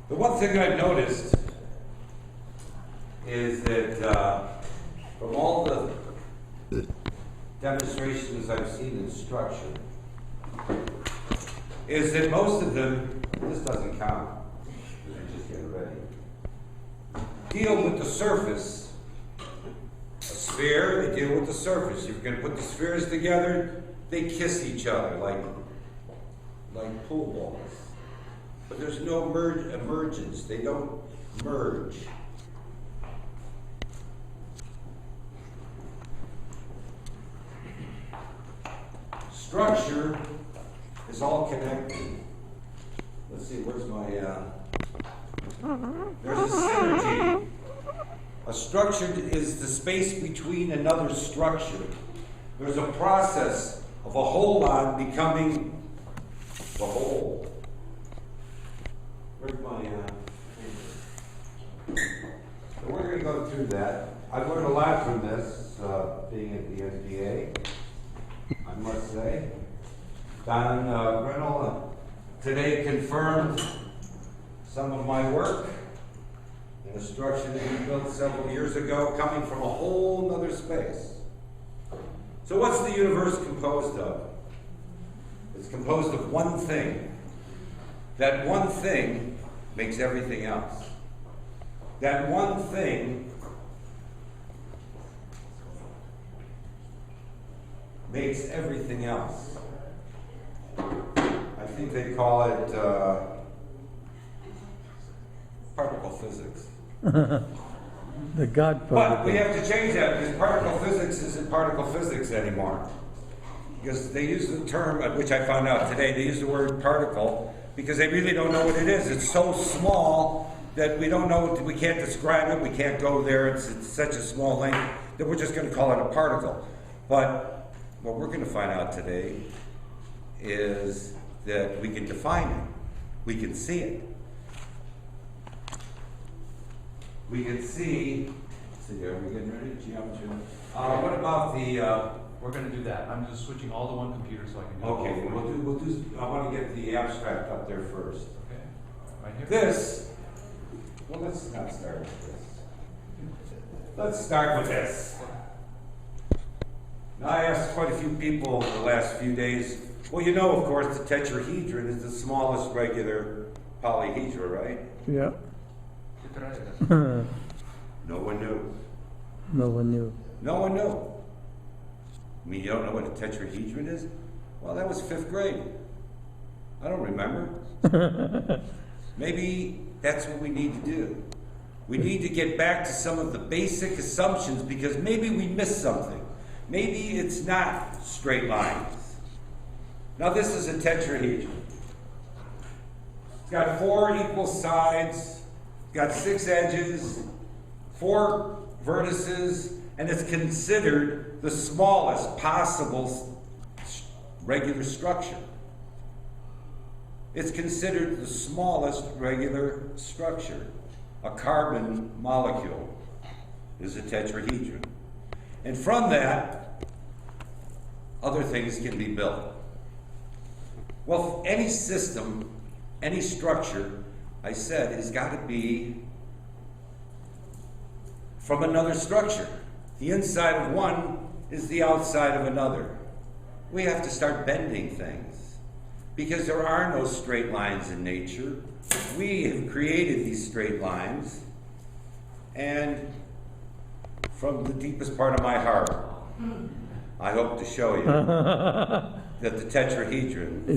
The one thing I've noticed is that from all the demonstrations I've seen in structure, is that most of them, this doesn't count, because I'm just getting ready, deal with the surface. A sphere, they deal with the surface. You're going to put the spheres together, they kiss each other like pool balls. But there's no emergence. They don't merge. Structure is all connected. Let's see, where's my, there's a synergy. A structure is the space between another structure. There's a process of a holon becoming the whole. Where's my, so we're going to go through that. I've learned a lot from this, being at the FDA, I must say. Don Grinnell today confirmed some of my work in a structure that he built several years ago, coming from a whole other space. So what's the universe composed of? It's composed of one thing. That one thing makes everything else. That one thing makes everything else. I think they call it particle physics. The God particle. But we have to change that, because particle physics isn't particle physics anymore. Because they use the term, which I found out today, they use the word particle because they really don't know what it is. It's so small that we don't know, we can't describe it, we can't go there, it's such a small length that we're just going to call it a particle. But what we're going to find out today is that we can define it, we can see it. We can see, let's see, are we getting ready? Geometry. What about the, we're going to do that. I'm just switching all to one computer so I can do okay, it. we'll do, I want to get the abstract up there first. Okay. Right here. This, well, let's not start with this. Let's start with this. Now, I asked quite a few people in the last few days, well, you know, of course, the tetrahedron is the smallest regular polyhedra, right? Yeah. No one knew. No one knew. No one knew. I mean, you don't know what a tetrahedron is? Well, that was 5th grade. I don't remember. Maybe that's what we need to do. We need to get back to some of the basic assumptions, because maybe we missed something. Maybe it's not straight lines. Now, this is a tetrahedron. It's got 4 equal sides, got 6 edges, 4 vertices, and it's considered the smallest possible regular structure. It's considered the smallest regular structure. A carbon molecule is a tetrahedron. And from that, other things can be built. Well, any system, any structure, I said, has got to be from another structure. The inside of one is the outside of another. We have to start bending things, because there are no straight lines in nature. We have created these straight lines, and from the deepest part of my heart, I hope to show you that the tetrahedron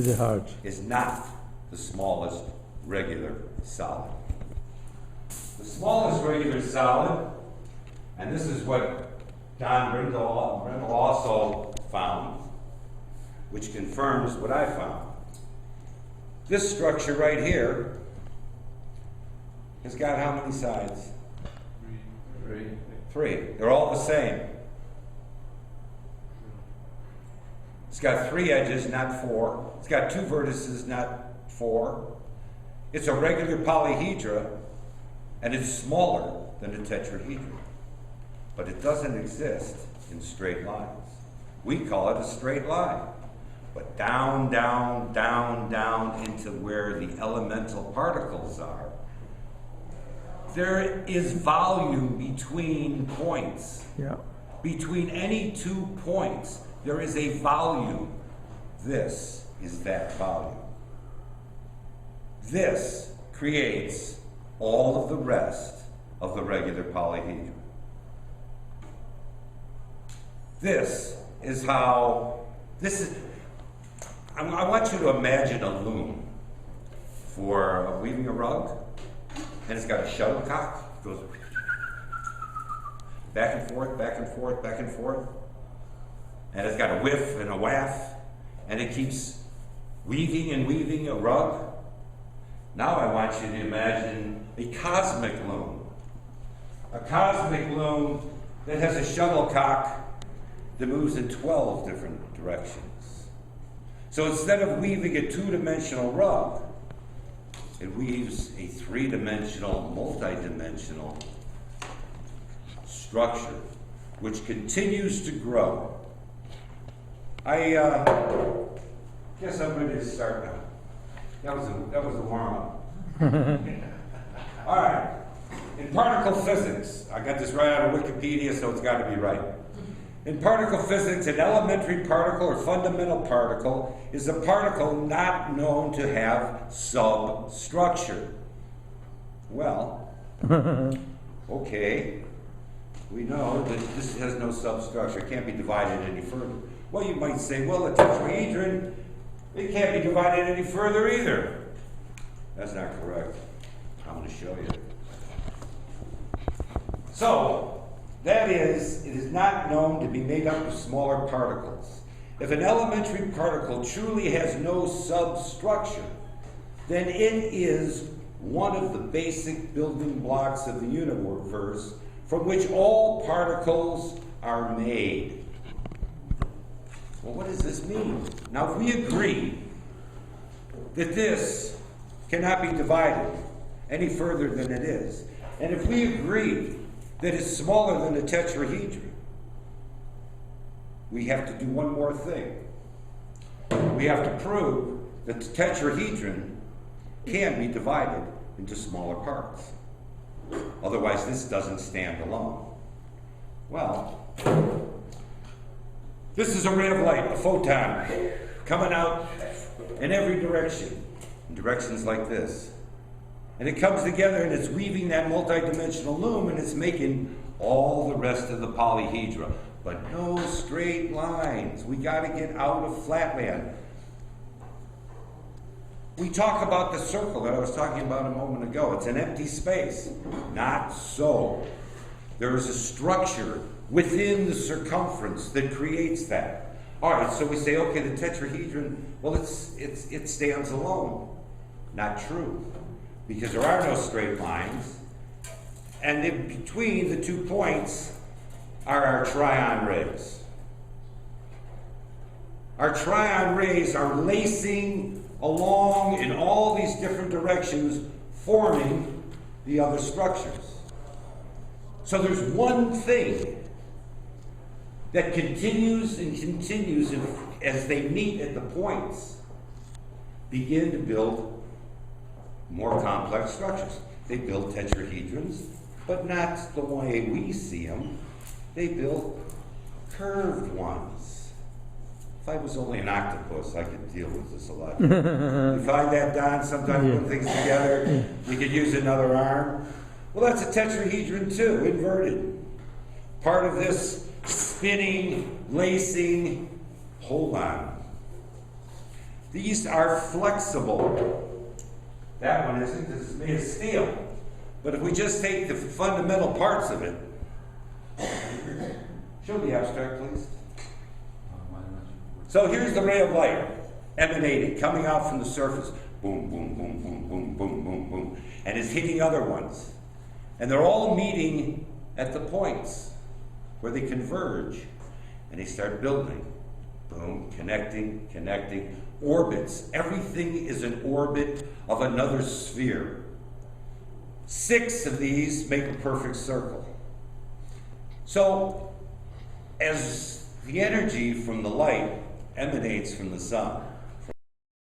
is not the smallest regular solid. The smallest regular solid, and this is what Don Grinnell also found, which confirms what I found. This structure right here has got how many sides? 3. They're all the same. It's got 3 edges, not 4. It's got 2 vertices, not 4. It's a regular polyhedra, and it's smaller than a tetrahedron. But it doesn't exist in straight lines. We call it a straight line. But down, down, down, down into where the elemental particles are, there is volume between points. Yeah. Between any 2 points, there is a volume. This is that volume. This creates all of the rest of the regular polyhedron. This is how, I want you to imagine a loom for weaving a rug, and it's got a shuttlecock, it goes back and forth, back and forth, back and forth, and it's got a whiff and a waff, and it keeps weaving and weaving a rug. Now I want you to imagine a cosmic loom. A cosmic loom that has a shuttlecock that moves in 12 different directions. So instead of weaving a 2-dimensional rug, it weaves a 3-dimensional, multi-dimensional structure, which continues to grow. I guess I'm ready to start now. That was a warm-up. All right. In particle physics, I got this right out of Wikipedia, so it's got to be right. In particle physics, an elementary particle or fundamental particle is a particle not known to have substructure. Well, okay, we know that this has no substructure. It can't be divided any further. Well, you might say, well, the tetrahedron, it can't be divided any further either. That's not correct. I'm going to show you. So, that is, it is not known to be made up of smaller particles. If an elementary particle truly has no substructure, then it is one of the basic building blocks of the universe from which all particles are made. Well, what does this mean? Now, if we agree that this cannot be divided any further than it is, and if we agree that it's smaller than a tetrahedron, we have to do one more thing. We have to prove that the tetrahedron can be divided into smaller parts. Otherwise, this doesn't stand alone. Well, this is a ray of light, a photon, coming out in every direction, in directions like this. And it comes together and it's weaving that multi-dimensional loom and it's making all the rest of the polyhedra. But no straight lines. We got to get out of flatland. We talk about the circle that I was talking about a moment ago. It's an empty space. Not so. There is a structure within the circumference that creates that. All right, so we say, okay, the tetrahedron, well, it stands alone. Not true. Because there are no straight lines, and in between the 2 points are our trion rays. Our trion rays are lacing along in all these different directions, forming the other structures. So there's one thing that continues and continues as they meet at the points, begin to build more complex structures. They build tetrahedrons, but not the way we see them. They build curved ones. If I was only an octopus, I could deal with this a lot. You find that, Don? Sometimes put things together, you could use another arm. Well, that's a tetrahedron too, inverted. Part of this spinning, lacing, hold on. These are flexible. That one isn't, because it's made of steel. But if we just take the fundamental parts of it, show the abstract, please. So here's the ray of light emanating, coming out from the surface. Boom, boom, boom, boom, boom, boom, boom, boom. And it's hitting other ones. And they're all meeting at the points where they converge. And they start building. Boom, connecting, connecting. Orbits. Everything is an orbit of another sphere. 6 of these make a perfect circle. So, as the energy from the light emanates from the sun,